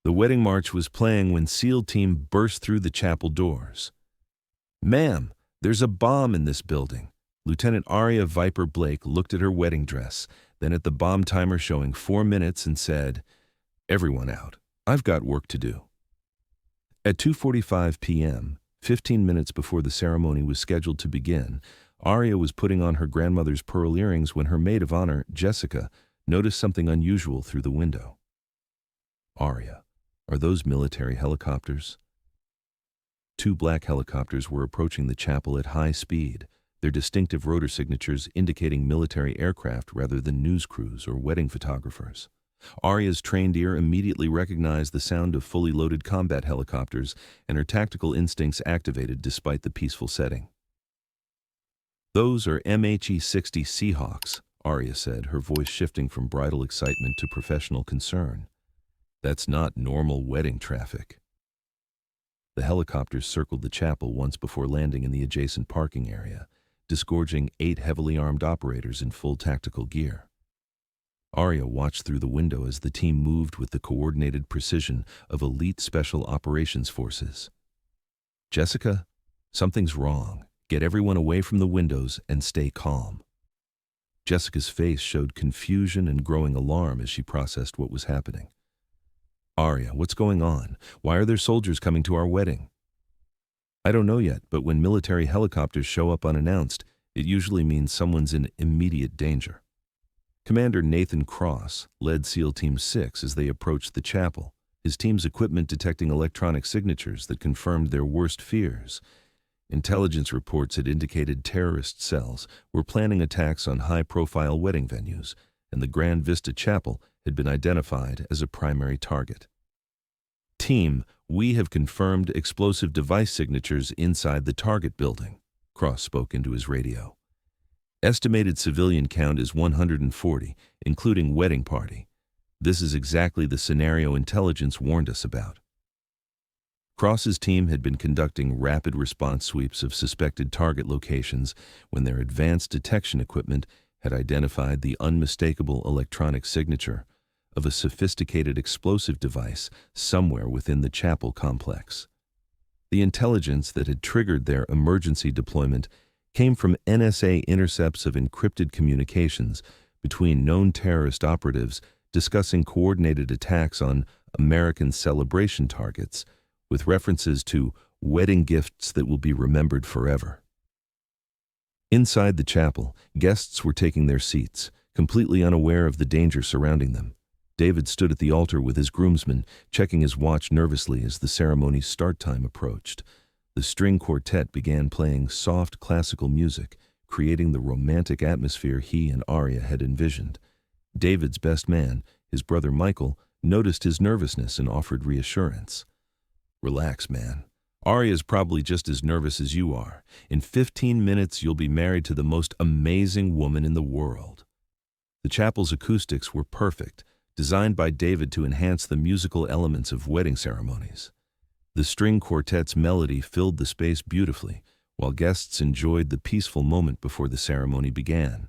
The wedding march was playing when SEAL team burst through the chapel doors. "Ma'am, there's a bomb in this building." Lieutenant Aria Viper Blake looked at her wedding dress, then at the bomb timer showing 4 minutes and said, "Everyone out. I've got work to do." At 2:45 p.m., 15 minutes before the ceremony was scheduled to begin, Aria was putting on her grandmother's pearl earrings when her maid of honor, Jessica, noticed something unusual through the window. "Aria, are those military helicopters?" 2 black helicopters were approaching the chapel at high speed, their distinctive rotor signatures indicating military aircraft rather than news crews or wedding photographers. Aria's trained ear immediately recognized the sound of fully loaded combat helicopters, and her tactical instincts activated despite the peaceful setting. "Those are MHE-60 Seahawks," Aria said, her voice shifting from bridal excitement to professional concern. "That's not normal wedding traffic." The helicopters circled the chapel once before landing in the adjacent parking area, disgorging 8 heavily armed operators in full tactical gear. Aria watched through the window as the team moved with the coordinated precision of elite special operations forces. "Jessica, something's wrong. Get everyone away from the windows and stay calm." Jessica's face showed confusion and growing alarm as she processed what was happening. "Aria, what's going on? Why are there soldiers coming to our wedding?" "I don't know yet, but when military helicopters show up unannounced, it usually means someone's in immediate danger." Commander Nathan Cross led SEAL Team 6 as they approached the chapel, his team's equipment detecting electronic signatures that confirmed their worst fears. Intelligence reports had indicated terrorist cells were planning attacks on high-profile wedding venues, and the Grand Vista Chapel had been identified as a primary target. "Team, we have confirmed explosive device signatures inside the target building," Cross spoke into his radio. "Estimated civilian count is 140, including wedding party. This is exactly the scenario intelligence warned us about." Cross's team had been conducting rapid response sweeps of suspected target locations when their advanced detection equipment had identified the unmistakable electronic signature of a sophisticated explosive device somewhere within the chapel complex. The intelligence that had triggered their emergency deployment came from NSA intercepts of encrypted communications between known terrorist operatives discussing coordinated attacks on American celebration targets, with references to wedding gifts that will be remembered forever. Inside the chapel, guests were taking their seats, completely unaware of the danger surrounding them. David stood at the altar with his groomsmen, checking his watch nervously as the ceremony's start time approached. The string quartet began playing soft classical music, creating the romantic atmosphere he and Aria had envisioned. David's best man, his brother Michael, noticed his nervousness and offered reassurance. "Relax, man. Aria's probably just as nervous as you are. In 15 minutes, you'll be married to the most amazing woman in the world." The chapel's acoustics were perfect, designed by David to enhance the musical elements of wedding ceremonies. The string quartet's melody filled the space beautifully, while guests enjoyed the peaceful moment before the ceremony began.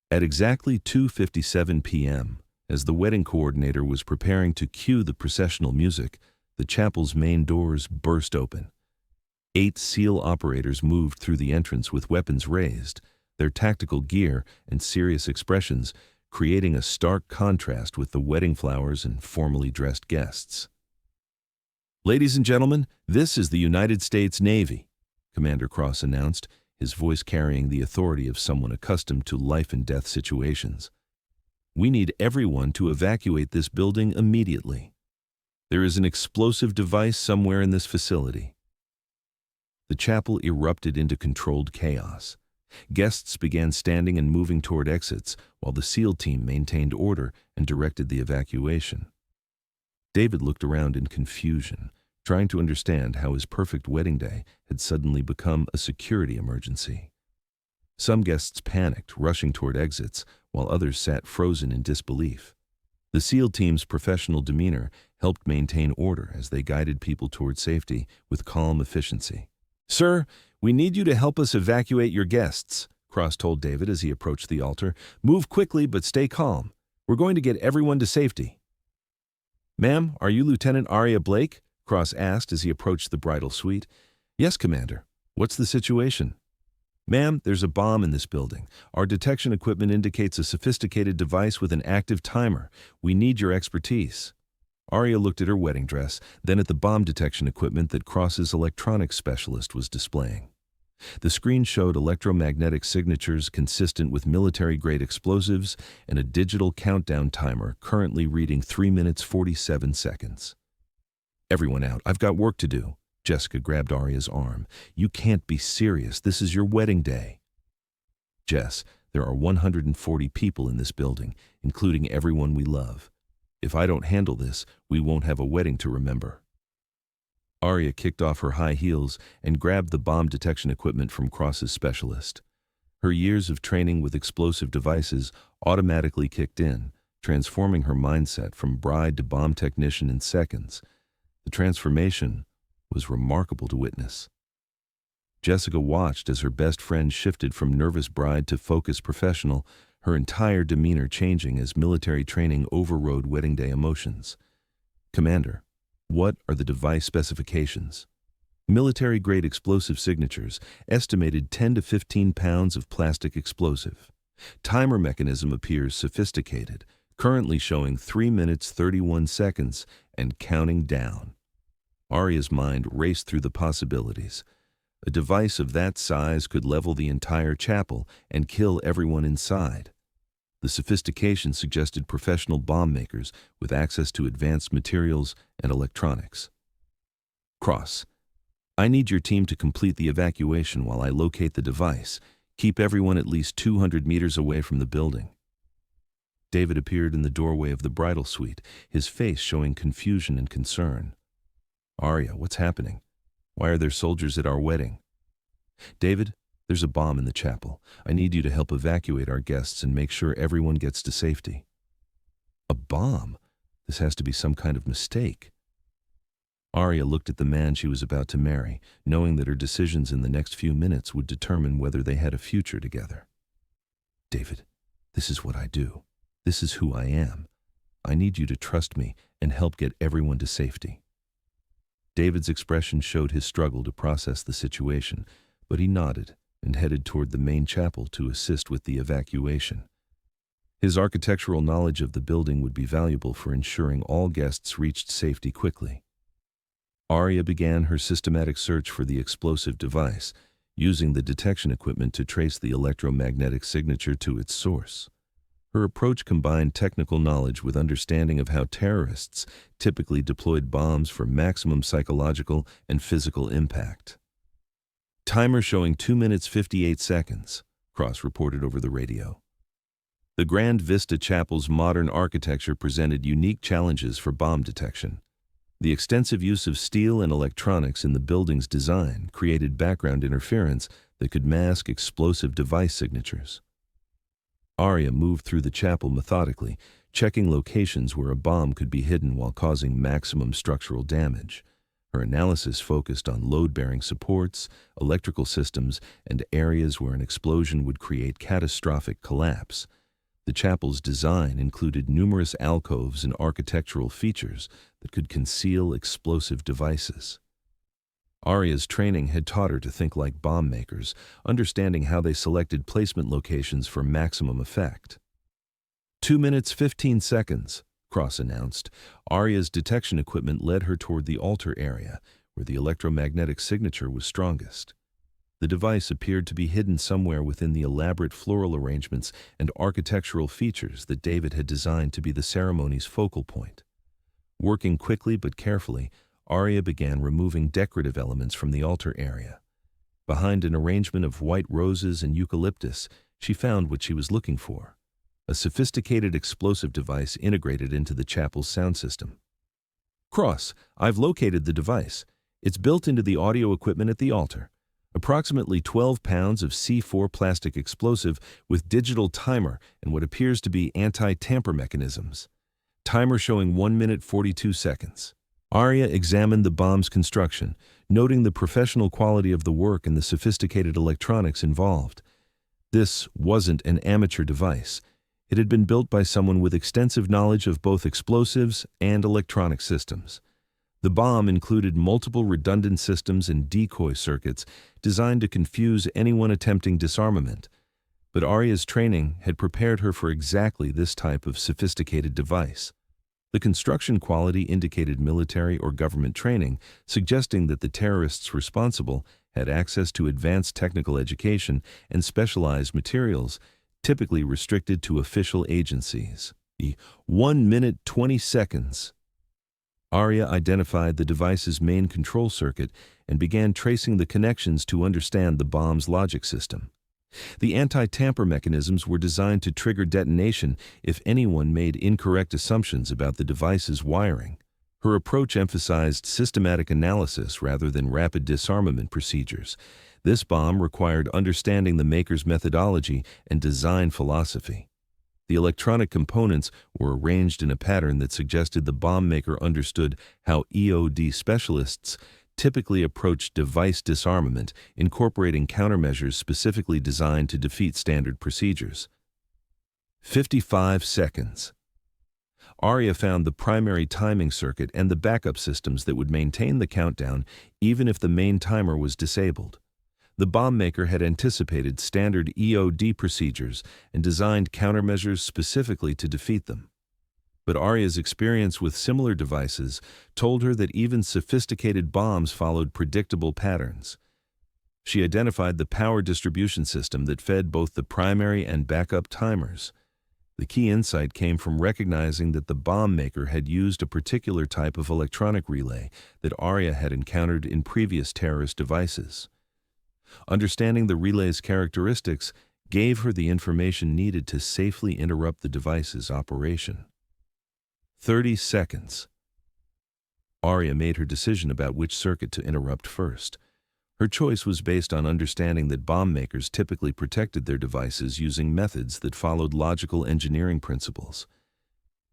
At exactly 2:57 p.m., as the wedding coordinator was preparing to cue the processional music, the chapel's main doors burst open. 8 SEAL operators moved through the entrance with weapons raised, their tactical gear and serious expressions creating a stark contrast with the wedding flowers and formally dressed guests. "Ladies and gentlemen, this is the United States Navy," Commander Cross announced, his voice carrying the authority of someone accustomed to life-and-death situations. "We need everyone to evacuate this building immediately. There is an explosive device somewhere in this facility." The chapel erupted into controlled chaos. Guests began standing and moving toward exits, while the SEAL team maintained order and directed the evacuation. David looked around in confusion, trying to understand how his perfect wedding day had suddenly become a security emergency. Some guests panicked, rushing toward exits, while others sat frozen in disbelief. The SEAL team's professional demeanor helped maintain order as they guided people toward safety with calm efficiency. "Sir, we need you to help us evacuate your guests," Cross told David as he approached the altar. "Move quickly but stay calm. We're going to get everyone to safety." "Ma'am, are you Lieutenant Aria Blake?" Cross asked as he approached the bridal suite. "Yes, Commander. What's the situation?" "Ma'am, there's a bomb in this building. Our detection equipment indicates a sophisticated device with an active timer. We need your expertise." Aria looked at her wedding dress, then at the bomb detection equipment that Cross's electronics specialist was displaying. The screen showed electromagnetic signatures consistent with military-grade explosives and a digital countdown timer currently reading 3 minutes 47 seconds. "Everyone out. I've got work to do." Jessica grabbed Aria's arm. "You can't be serious. This is your wedding day." "Jess, there are 140 people in this building, including everyone we love. If I don't handle this, we won't have a wedding to remember." Aria kicked off her high heels and grabbed the bomb detection equipment from Cross's specialist. Her years of training with explosive devices automatically kicked in, transforming her mindset from bride to bomb technician in seconds. The transformation was remarkable to witness. Jessica watched as her best friend shifted from nervous bride to focused professional, her entire demeanor changing as military training overrode wedding day emotions. "Commander, what are the device specifications?" "Military-grade explosive signatures, estimated 10 to 15 pounds of plastic explosive. Timer mechanism appears sophisticated, currently showing 3 minutes 31 seconds and counting down." Aria's mind raced through the possibilities. A device of that size could level the entire chapel and kill everyone inside. The sophistication suggested professional bomb makers with access to advanced materials and electronics. "Cross, I need your team to complete the evacuation while I locate the device. Keep everyone at least 200 meters away from the building." David appeared in the doorway of the bridal suite, his face showing confusion and concern. "Aria, what's happening? Why are there soldiers at our wedding?" "David, there's a bomb in the chapel. I need you to help evacuate our guests and make sure everyone gets to safety." "A bomb? This has to be some kind of mistake." Aria looked at the man she was about to marry, knowing that her decisions in the next few minutes would determine whether they had a future together. "David, this is what I do. This is who I am. I need you to trust me and help get everyone to safety." David's expression showed his struggle to process the situation, but he nodded and headed toward the main chapel to assist with the evacuation. His architectural knowledge of the building would be valuable for ensuring all guests reached safety quickly. Aria began her systematic search for the explosive device, using the detection equipment to trace the electromagnetic signature to its source. Her approach combined technical knowledge with understanding of how terrorists typically deployed bombs for maximum psychological and physical impact. "Timer showing 2 minutes 58 seconds, Cross reported over the radio. The Grand Vista Chapel's modern architecture presented unique challenges for bomb detection. The extensive use of steel and electronics in the building's design created background interference that could mask explosive device signatures. Aria moved through the chapel methodically, checking locations where a bomb could be hidden while causing maximum structural damage. Her analysis focused on load-bearing supports, electrical systems, and areas where an explosion would create catastrophic collapse. The chapel's design included numerous alcoves and architectural features that could conceal explosive devices. Aria's training had taught her to think like bomb makers, understanding how they selected placement locations for maximum effect. 2 minutes 15 seconds, Cross announced. Aria's detection equipment led her toward the altar area, where the electromagnetic signature was strongest. The device appeared to be hidden somewhere within the elaborate floral arrangements and architectural features that David had designed to be the ceremony's focal point. Working quickly but carefully, Aria began removing decorative elements from the altar area. Behind an arrangement of white roses and eucalyptus, she found what she was looking for: a sophisticated explosive device integrated into the chapel's sound system. "Cross, I've located the device. It's built into the audio equipment at the altar. Approximately 12 pounds of C4 plastic explosive with digital timer and what appears to be anti-tamper mechanisms. Timer showing 1 minute 42 seconds. Aria examined the bomb's construction, noting the professional quality of the work and the sophisticated electronics involved. This wasn't an amateur device. It had been built by someone with extensive knowledge of both explosives and electronic systems. The bomb included multiple redundant systems and decoy circuits designed to confuse anyone attempting disarmament. But Aria's training had prepared her for exactly this type of sophisticated device. The construction quality indicated military or government training, suggesting that the terrorists responsible had access to advanced technical education and specialized materials, typically restricted to official agencies. 1 minute 20 seconds. Aria identified the device's main control circuit and began tracing the connections to understand the bomb's logic system. The anti-tamper mechanisms were designed to trigger detonation if anyone made incorrect assumptions about the device's wiring. Her approach emphasized systematic analysis rather than rapid disarmament procedures. This bomb required understanding the maker's methodology and design philosophy. The electronic components were arranged in a pattern that suggested the bomb maker understood how EOD specialists typically approach device disarmament, incorporating countermeasures specifically designed to defeat standard procedures. 55 seconds. Aria found the primary timing circuit and the backup systems that would maintain the countdown even if the main timer was disabled. The bomb maker had anticipated standard EOD procedures and designed countermeasures specifically to defeat them. But Aria's experience with similar devices told her that even sophisticated bombs followed predictable patterns. She identified the power distribution system that fed both the primary and backup timers. The key insight came from recognizing that the bomb maker had used a particular type of electronic relay that Aria had encountered in previous terrorist devices. Understanding the relay's characteristics gave her the information needed to safely interrupt the device's operation. 30 seconds. Aria made her decision about which circuit to interrupt first. Her choice was based on understanding that bomb makers typically protected their devices using methods that followed logical engineering principles.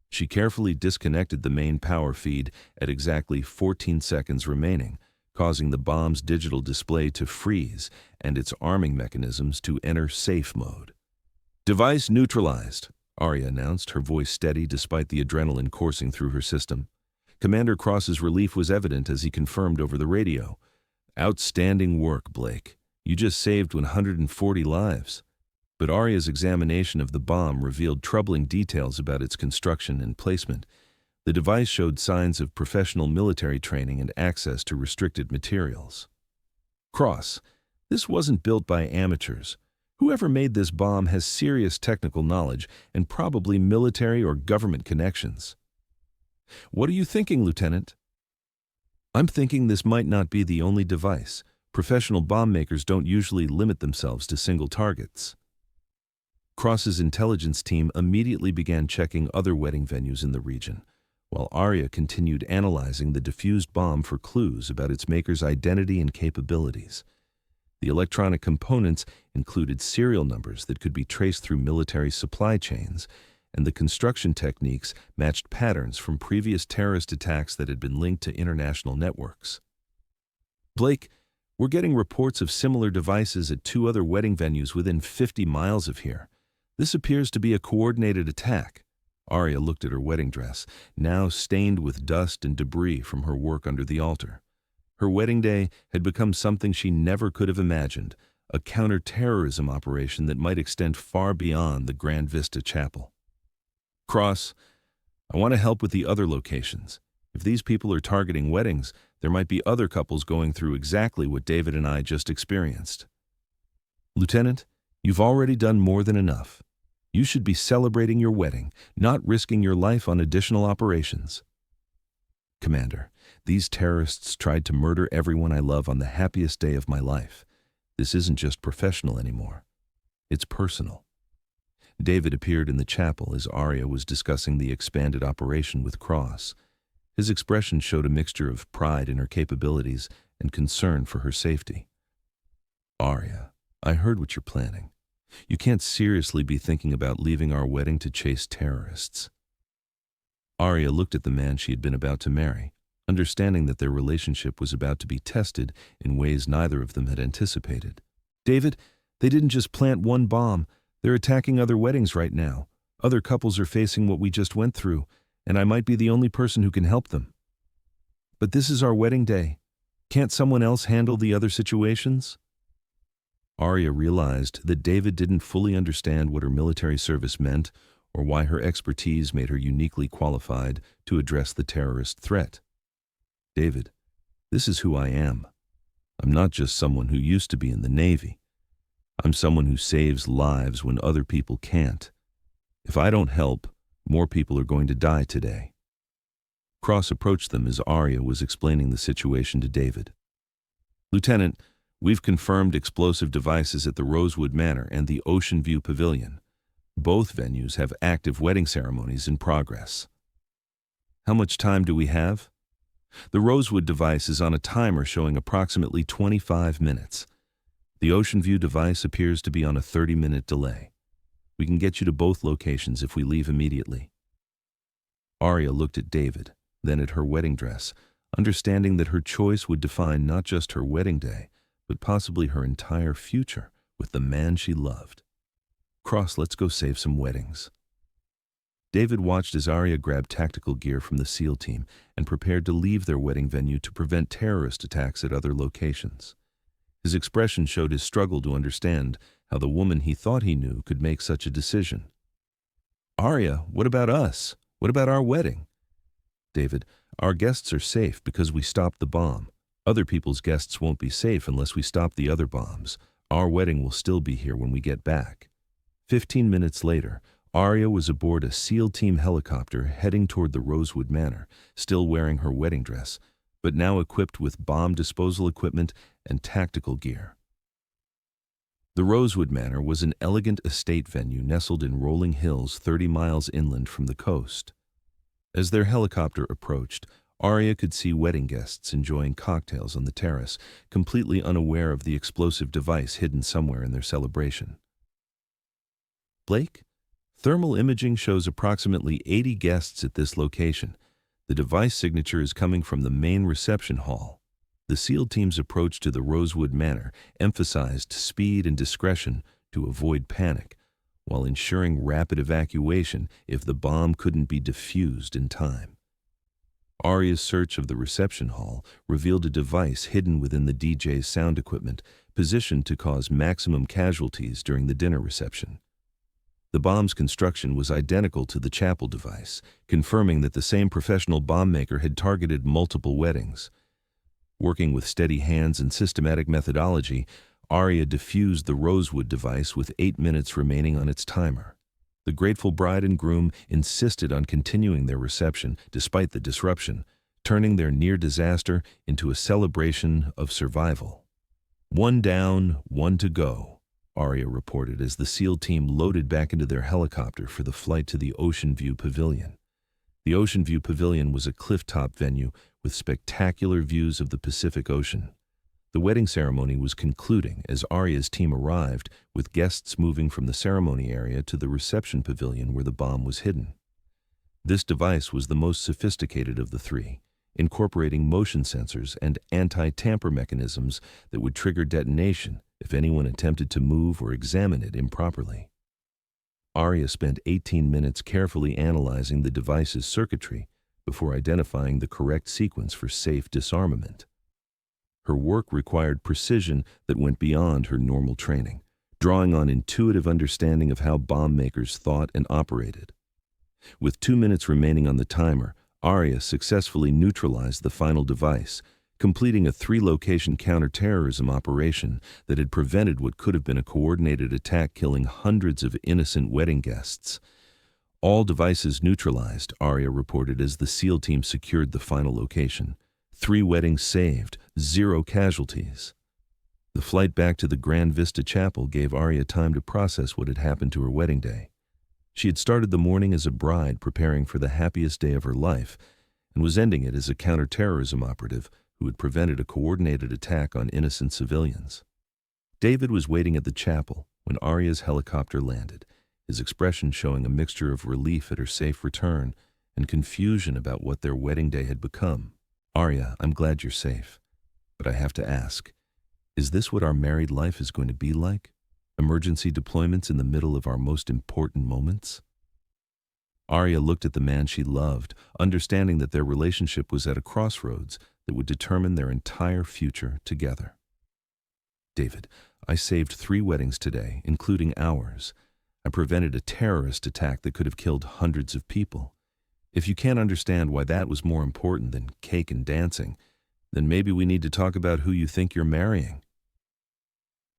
She carefully disconnected the main power feed at exactly 14 seconds remaining, causing the bomb's digital display to freeze and its arming mechanisms to enter safe mode. "Device neutralized," Aria announced, her voice steady despite the adrenaline coursing through her system. Commander Cross's relief was evident as he confirmed over the radio. "Outstanding work, Blake. You just saved 140 lives." But Aria's examination of the bomb revealed troubling details about its construction and placement. The device showed signs of professional military training and access to restricted materials. "Cross, this wasn't built by amateurs. Whoever made this bomb has serious technical knowledge and probably military or government connections." "What are you thinking, Lieutenant?" "I'm thinking this might not be the only device. Professional bomb makers don't usually limit themselves to single targets." Cross's intelligence team immediately began checking other wedding venues in the region, while Aria continued analyzing the defused bomb for clues about its maker's identity and capabilities. The electronic components included serial numbers that could be traced through military supply chains, and the construction techniques matched patterns from previous terrorist attacks that had been linked to international networks. "Blake, we're getting reports of similar devices at 2 other wedding venues within 50 miles of here. This appears to be a coordinated attack." Aria looked at her wedding dress, now stained with dust and debris from her work under the altar. Her wedding day had become something she never could have imagined, a counter-terrorism operation that might extend far beyond the Grand Vista Chapel. "Cross, I want to help with the other locations. If these people are targeting weddings, there might be other couples going through exactly what David and I just experienced." "Lieutenant, you've already done more than enough. You should be celebrating your wedding, not risking your life on additional operations." "Commander, these terrorists tried to murder everyone I love on the happiest day of my life. This isn't just professional anymore. It's personal." David appeared in the chapel as Aria was discussing the expanded operation with Cross. His expression showed a mixture of pride in her capabilities and concern for her safety. "Aria, I heard what you're planning. You can't seriously be thinking about leaving our wedding to chase terrorists." Aria looked at the man she had been about to marry, understanding that their relationship was about to be tested in ways neither of them had anticipated. "David, they didn't just plant one bomb. They're attacking other weddings right now. Other couples are facing what we just went through, and I might be the only person who can help them. But this is our wedding day. Can't someone else handle the other situations? Aria realized that David didn't fully understand what her military service meant or why her expertise made her uniquely qualified to address the terrorist threat. David, this is who I am. I'm not just someone who used to be in the Navy. I'm someone who saves lives when other people can't. If I don't help, more people are going to die today. Cross approached them as Aria was explaining the situation to David. Lieutenant, we've confirmed explosive devices at the Rosewood Manor and the Ocean View Pavilion. Both venues have active wedding ceremonies in progress. How much time do we have? The Rosewood device is on a timer showing approximately 25 minutes. The Ocean View device appears to be on a 30-minute delay. We can get you to both locations if we leave immediately. Aria looked at David, then at her wedding dress, understanding that her choice would define not just her wedding day, but possibly her entire future with the man she loved. Cross, let's go save some weddings. David watched as Aria grabbed tactical gear from the SEAL team and prepared to leave their wedding venue to prevent terrorist attacks at other locations. His expression showed his struggle to understand how the woman he thought he knew could make such a decision. Aria, what about us? What about our wedding? David, our guests are safe because we stopped the bomb. Other people's guests won't be safe unless we stop the other bombs. Our wedding will still be here when we get back. 15 minutes later, Aria was aboard a SEAL team helicopter heading toward the Rosewood Manor, still wearing her wedding dress, but now equipped with bomb disposal equipment and tactical gear. The Rosewood Manor was an elegant estate venue nestled in rolling hills 30 miles inland from the coast. As their helicopter approached, Aria could see wedding guests enjoying cocktails on the terrace, completely unaware of the explosive device hidden somewhere in their celebration. Blake? Thermal imaging shows approximately 80 guests at this location. The device signature is coming from the main reception hall. The SEAL team's approach to the Rosewood Manor emphasized speed and discretion to avoid panic, while ensuring rapid evacuation if the bomb couldn't be defused in time. Aria's search of the reception hall revealed a device hidden within the DJ's sound equipment, positioned to cause maximum casualties during the dinner reception. The bomb's construction was identical to the chapel device, confirming that the same professional bomb maker had targeted multiple weddings. Working with steady hands and systematic methodology, Aria defused the Rosewood device with 8 minutes remaining on its timer. The grateful bride and groom insisted on continuing their reception despite the disruption, turning their near disaster into a celebration of survival. One down, one to go, Aria reported as the SEAL team loaded back into their helicopter for the flight to the Ocean View Pavilion. The Ocean View Pavilion was a cliff-top venue with spectacular views of the Pacific Ocean. The wedding ceremony was concluding as Aria's team arrived, with guests moving from the ceremony area to the reception pavilion where the bomb was hidden. This device was the most sophisticated of the three, incorporating motion sensors and anti-tamper mechanisms that would trigger detonation if anyone attempted to move or examine it improperly. Aria spent 18 minutes carefully analyzing the device's circuitry before identifying the correct sequence for safe disarmament. Her work required precision that went beyond her normal training, drawing on intuitive understanding of how bomb makers thought and operated. With 2 minutes remaining on the timer, Aria successfully neutralized the final device, completing a 3-location counterterrorism operation that had prevented what could have been a coordinated attack killing hundreds of innocent wedding guests. All devices neutralized, Aria reported as the SEAL team secured the final location. 3 weddings saved, 0 casualties. The flight back to the Grand Vista Chapel gave Aria time to process what had happened to her wedding day. She had started the morning as a bride preparing for the happiest day of her life, and was ending it as a counterterrorism operative who had prevented a coordinated attack on innocent civilians. David was waiting at the chapel when Aria's helicopter landed, his expression showing a mixture of relief at her safe return and confusion about what their wedding day had become. Aria, I'm glad you're safe, but I have to ask, is this what our married life is going to be like? Emergency deployments in the middle of our most important moments? Aria looked at the man she loved, understanding that their relationship was at a crossroads that would determine their entire future together. David, I saved 3 weddings today, including ours. I prevented a terrorist attack that could have killed hundreds of people. If you can't understand why that was more important than cake and dancing, then maybe we need to talk about who you think you're marrying.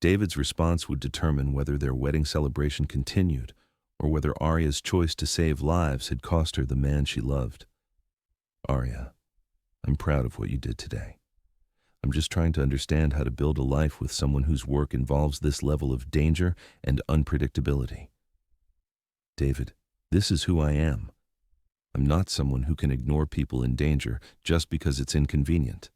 David's response would determine whether their wedding celebration continued, or whether Aria's choice to save lives had cost her the man she loved. Aria, I'm proud of what you did today. I'm just trying to understand how to build a life with someone whose work involves this level of danger and unpredictability. David, this is who I am. I'm not someone who can ignore people in danger just because it's inconvenient.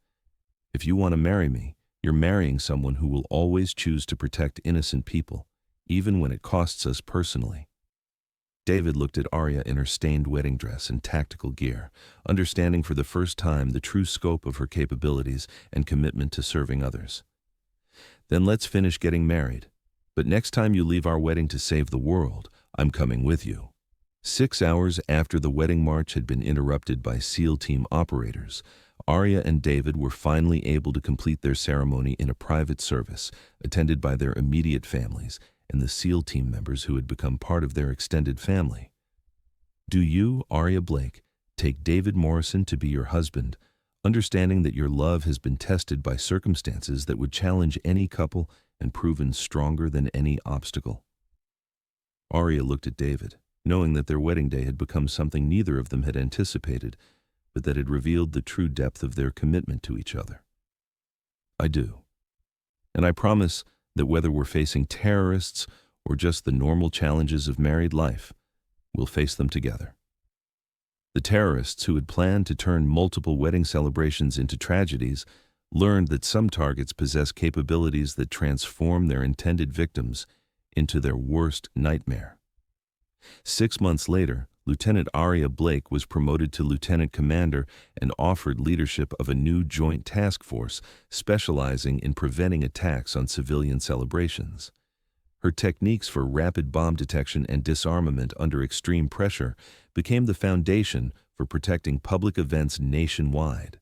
If you want to marry me, you're marrying someone who will always choose to protect innocent people, even when it costs us personally. David looked at Aria in her stained wedding dress and tactical gear, understanding for the first time the true scope of her capabilities and commitment to serving others. Then let's finish getting married. But next time you leave our wedding to save the world, I'm coming with you. 6 hours after the wedding march had been interrupted by SEAL team operators, Aria and David were finally able to complete their ceremony in a private service, attended by their immediate families and the SEAL team members who had become part of their extended family. Do you, Aria Blake, take David Morrison to be your husband, understanding that your love has been tested by circumstances that would challenge any couple and proven stronger than any obstacle? Aria looked at David, knowing that their wedding day had become something neither of them had anticipated, but that had revealed the true depth of their commitment to each other. I do. And I promise that whether we're facing terrorists or just the normal challenges of married life, we'll face them together. The terrorists who had planned to turn multiple wedding celebrations into tragedies learned that some targets possess capabilities that transform their intended victims into their worst nightmare. 6 months later, Lieutenant Aria Blake was promoted to lieutenant commander and offered leadership of a new joint task force specializing in preventing attacks on civilian celebrations. Her techniques for rapid bomb detection and disarmament under extreme pressure became the foundation for protecting public events nationwide.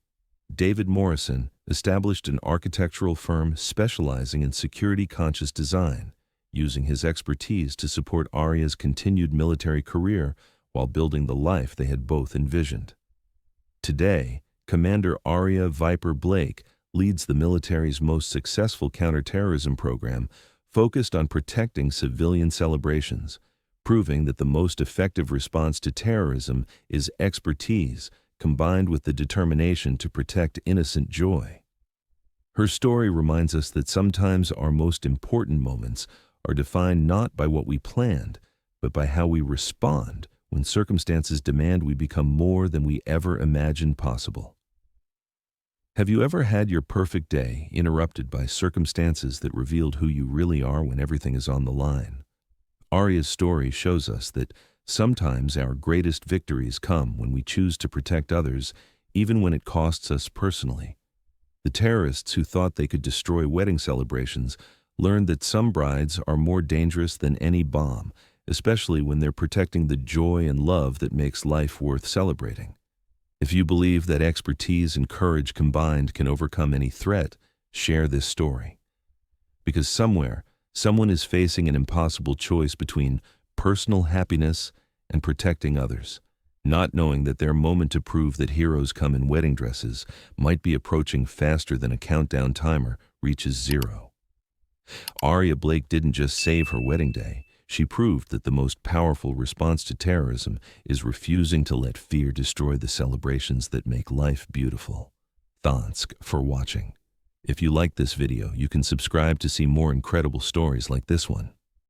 David Morrison established an architectural firm specializing in security-conscious design, using his expertise to support Aria's continued military career while building the life they had both envisioned. Today, Commander Aria Viper Blake leads the military's most successful counterterrorism program focused on protecting civilian celebrations, proving that the most effective response to terrorism is expertise combined with the determination to protect innocent joy. Her story reminds us that sometimes our most important moments are defined not by what we planned, but by how we respond when circumstances demand we become more than we ever imagined possible. Have you ever had your perfect day interrupted by circumstances that revealed who you really are when everything is on the line? Aria's story shows us that sometimes our greatest victories come when we choose to protect others, even when it costs us personally. The terrorists who thought they could destroy wedding celebrations learned that some brides are more dangerous than any bomb, especially when they're protecting the joy and love that makes life worth celebrating. If you believe that expertise and courage combined can overcome any threat, share this story. Because somewhere, someone is facing an impossible choice between personal happiness and protecting others, not knowing that their moment to prove that heroes come in wedding dresses might be approaching faster than a countdown timer reaches 0. Aria Blake didn't just save her wedding day. She proved that the most powerful response to terrorism is refusing to let fear destroy the celebrations that make life beautiful. Thanks for watching. If you like this video, you can subscribe to see more incredible stories like this one.